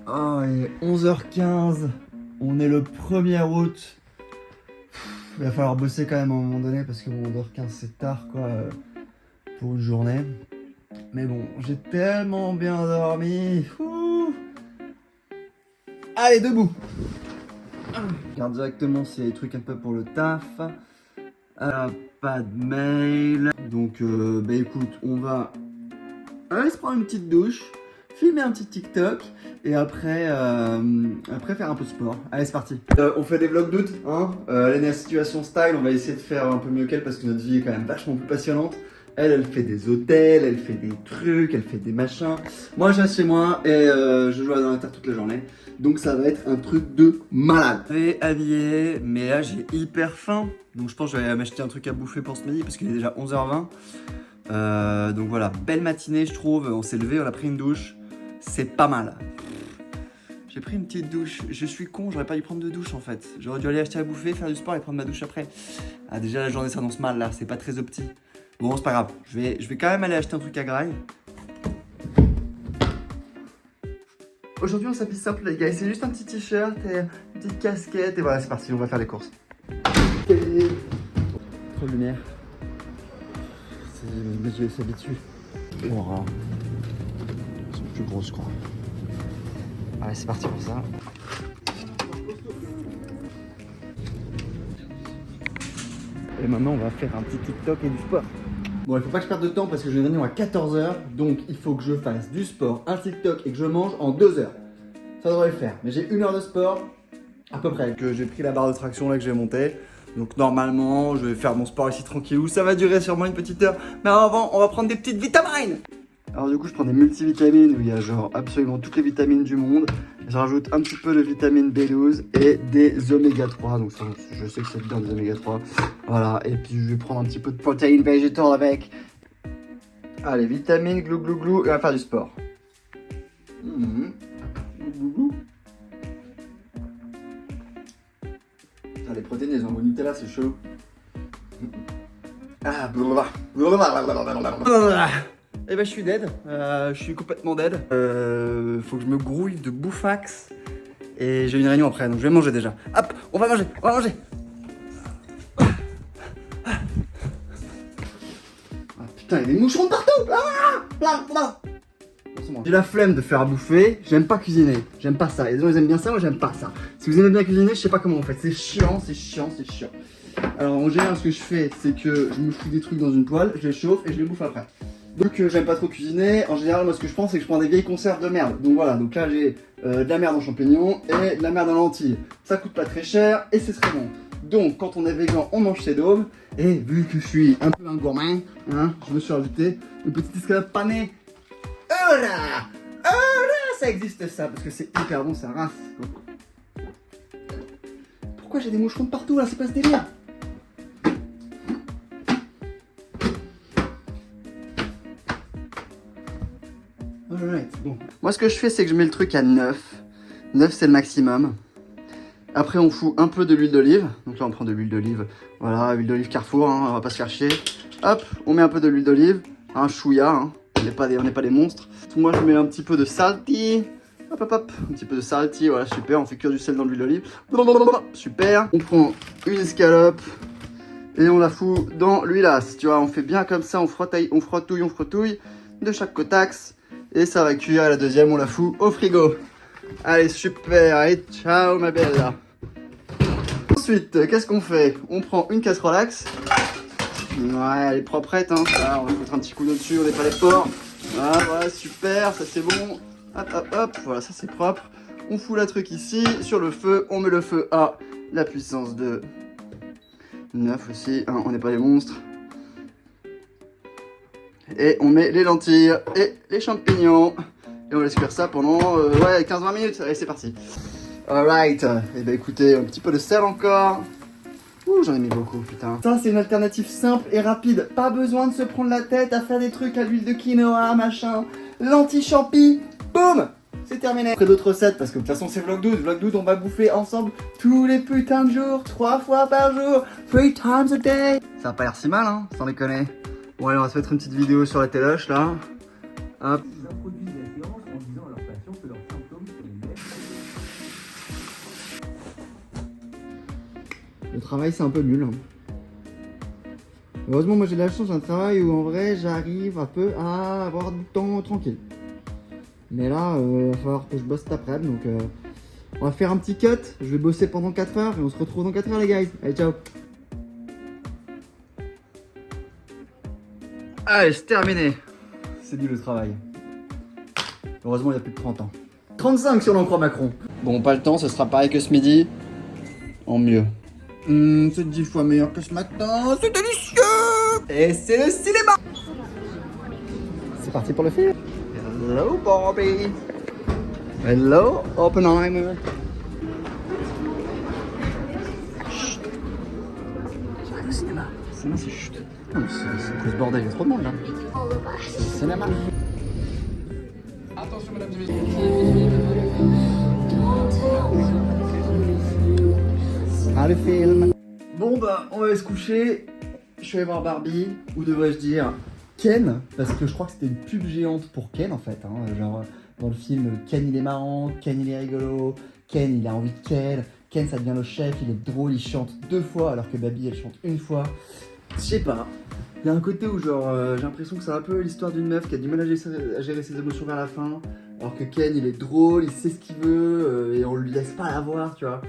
Oh, il est 11h15. On est le 1er août. Il va falloir bosser quand même à un moment donné parce que bon, 11h15 c'est tard quoi pour une journée. Mais bon, j'ai tellement bien dormi. Ouh. Allez, debout. Je regarde directement s'il y a des trucs un peu pour le taf. Pas de mail. Donc, bah écoute, on va aller se prendre une petite douche, filmer un petit TikTok et après faire un peu de sport. Allez, c'est parti. On fait des vlogs d'août, hein. La situation style, on va essayer de faire un peu mieux qu'elle parce que notre vie est quand même vachement plus passionnante. Elle fait des hôtels, elle fait des trucs, elle fait des machins. Moi, je reste chez moi et je joue à dans la terre toute la journée. Donc ça va être un truc de malade. Je vais habiller, mais là j'ai hyper faim. Donc je pense que je vais aller m'acheter un truc à bouffer pour ce midi parce qu'il est déjà 11h20. Donc voilà, belle matinée je trouve. On s'est levé, on a pris une douche. C'est pas mal. J'ai pris une petite douche. Je suis con, j'aurais pas dû prendre de douche en fait. J'aurais dû aller acheter à bouffer, faire du sport et prendre ma douche après. Ah déjà la journée s'annonce mal là, c'est pas très opti. Bon c'est pas grave, je vais quand même aller acheter un truc à Graille. Aujourd'hui on s'habille simple les gars, c'est juste un petit t-shirt et une petite casquette et voilà c'est parti, on va faire les courses. Trop de lumière. Mais je s'habitue. Wow. Elles sont plus grosses je crois. Allez c'est parti pour ça. Et maintenant on va faire un petit TikTok et du sport. Bon, il faut pas que je perde de temps parce que j'ai une réunion à 14h. Donc il faut que je fasse du sport, un TikTok et que je mange en 2 heures. Ça devrait le faire. Mais j'ai 1 heure de sport à peu près. Que j'ai pris la barre de traction là que j'ai montée. Donc normalement je vais faire mon sport ici tranquillou. Ça va durer sûrement une petite heure. Mais avant on va prendre des petites vitamines. Alors du coup je prends des multivitamines où il y a genre absolument toutes les vitamines du monde. Je rajoute un petit peu de vitamine B12 et des oméga 3. Donc ça, je sais que c'est dedans des oméga 3. Voilà, et puis je vais prendre un petit peu de protéines végétales avec. Allez, vitamines, glou glou glou, et on va faire du sport. Glou glou glou. Putain, les protéines, elles ont un Nutella, c'est chelou. Ah, et ben je suis dead, je suis complètement dead. Faut que je me grouille de bouffax. Et j'ai une réunion après, donc je vais manger déjà. Hop, on va manger, on va manger. Ah, putain, il y a des moucherons de partout. J'ai la flemme de faire à bouffer, j'aime pas cuisiner, j'aime pas ça. Et les gens ils aiment bien ça, moi j'aime pas ça. Si vous aimez bien cuisiner, je sais pas comment vous faites, c'est chiant, c'est chiant, c'est chiant. Alors en général ce que je fais, c'est que je me fous des trucs dans une poêle, je les chauffe et je les bouffe après. Donc j'aime pas trop cuisiner, en général moi ce que je prends c'est que je prends des vieilles conserves de merde. Donc voilà, donc là j'ai de la merde en champignons et de la merde en lentilles. Ça coûte pas très cher et c'est très bon. Donc quand on est végan, on mange ses daubes. Et vu que je suis un peu un gourmand, hein, je me suis rajouté une petite escalope panée. Oh là, ça existe ça, parce que c'est hyper bon, ça rince. Pourquoi j'ai des moucherons de partout là, c'est pas ce délire. Alright, bon. Moi ce que je fais c'est que je mets le truc à 9. 9 c'est le maximum. Après on fout un peu de l'huile d'olive. Donc là on prend de l'huile d'olive. Voilà, huile d'olive Carrefour, hein, on va pas se faire chier. Hop, on met un peu de l'huile d'olive. Un chouïa, hein. On n'est pas des monstres. Moi je mets un petit peu de salty. Hop hop hop, un petit peu de salty, voilà super, on fait cuire du sel dans l'huile d'olive. Super. On prend une escalope et on la fout dans l'huilasse. Tu vois, on fait bien comme ça, on frottouille de chaque cotaxe. Et ça va cuire, et la deuxième on la fout au frigo. Allez super, allez ciao ma belle. Ensuite, qu'est-ce qu'on fait? On prend une casserole axe. Ouais, elle est proprette, hein. Là, on va foutre un petit coup d'eau dessus, on n'est pas les porcs. Voilà, super, ça c'est bon. Hop, hop, hop, voilà, ça c'est propre. On fout la truc ici, sur le feu, on met le feu à la puissance de 9 aussi, hein, on n'est pas des monstres. Et on met les lentilles et les champignons. Et on laisse cuire ça pendant ouais, 15-20 minutes. Allez, c'est parti. Alright, et ben écoutez, un petit peu de sel encore. Ouh, j'en ai mis beaucoup, putain. Ça, c'est une alternative simple et rapide. Pas besoin de se prendre la tête à faire des trucs à l'huile de quinoa, machin. Lentilles champi, boum, c'est terminé. Après d'autres recettes, parce que de toute façon, c'est vlog 12. Vlog 12, on va bouffer ensemble tous les putains de jours, 3 fois par jour, 3 times a day. Ça a pas l'air si mal, hein, sans déconner. Bon, allez, on va se mettre une petite vidéo sur la téloche, là. Hop. travail c'est un peu nul. Heureusement moi j'ai de la chance, j'ai un travail où en vrai j'arrive un peu à avoir du temps tranquille. Mais là il va falloir que je bosse cet après-midi donc on va faire un petit cut. Je vais bosser pendant 4 heures et on se retrouve dans 4 heures les guys. Allez ciao. Allez c'est terminé. C'est dit le travail. Heureusement il y a plus de 30 ans. 35 si on en croit Macron. Bon pas le temps, ce sera pareil que ce midi. En mieux. C'est 10 fois meilleur que ce matin, c'est délicieux. Et c'est le cinéma. C'est parti pour le film. Hello Barbie. Hello Oppenheimer. Chut. J'arrive au cinéma. Le cinéma c'est chut. Non mais c'est plus bordel, il y a trop de monde là. C'est le cinéma. Attention mesdames et messieurs. Ah le film. Bon bah on va aller se coucher. Je suis allé voir Barbie, ou devrais-je dire Ken, parce que je crois que c'était une pub géante pour Ken en fait. Hein. Genre dans le film Ken il est marrant, Ken il est rigolo, Ken il a envie de Ken ça devient le chef, il est drôle, il chante 2 fois alors que Baby elle chante 1 fois. Je sais pas. Il y a un côté où genre j'ai l'impression que c'est un peu l'histoire d'une meuf qui a du mal à gérer ses émotions vers la fin, alors que Ken il est drôle, il sait ce qu'il veut et on lui laisse pas l'avoir, tu vois.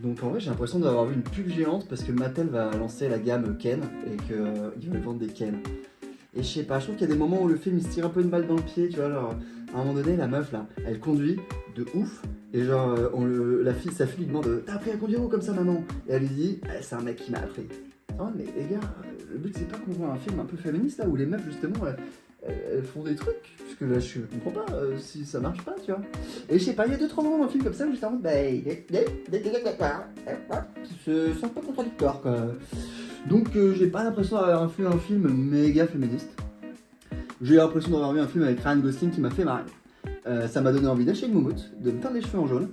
Donc en vrai j'ai l'impression d'avoir vu une pub géante parce que Mattel va lancer la gamme Ken et qu'ils veulent vendre des Ken. Et je sais pas, je trouve qu'il y a des moments où le film il se tire un peu une balle dans le pied, tu vois, genre à un moment donné la meuf là, elle conduit de ouf et genre sa fille lui demande t'as appris à conduire où comme ça maman? Et elle lui dit c'est un mec qui m'a appris. Non mais les gars, le but c'est pas qu'on voit un film un peu féministe là où les meufs justement elles font des trucs, parce que là je comprends pas si ça marche pas, tu vois. Et je sais pas, il y a 2-3 moments dans le film comme ça où j'étais en mode c'est un peu contradictoire quoi. Donc j'ai pas l'impression d'avoir vu un film méga féministe. J'ai l'impression d'avoir vu un film avec Ryan Gosling qui m'a fait marrer. Ça m'a donné envie d'acheter une moumoute, de me faire les cheveux en jaune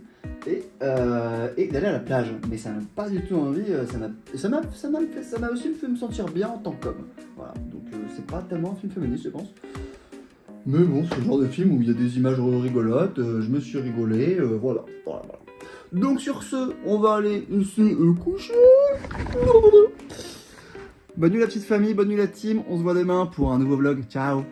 et d'aller à la plage. Mais ça m'a pas du tout envie, ça m'a aussi fait me sentir bien en tant qu'homme. Voilà, donc c'est pas tellement un film féministe je pense. Mais bon, c'est le genre de film où il y a des images rigolotes, je me suis rigolé, voilà. Donc sur ce, on va aller se coucher. Bonne nuit la petite famille, bonne nuit la team, on se voit demain pour un nouveau vlog, ciao.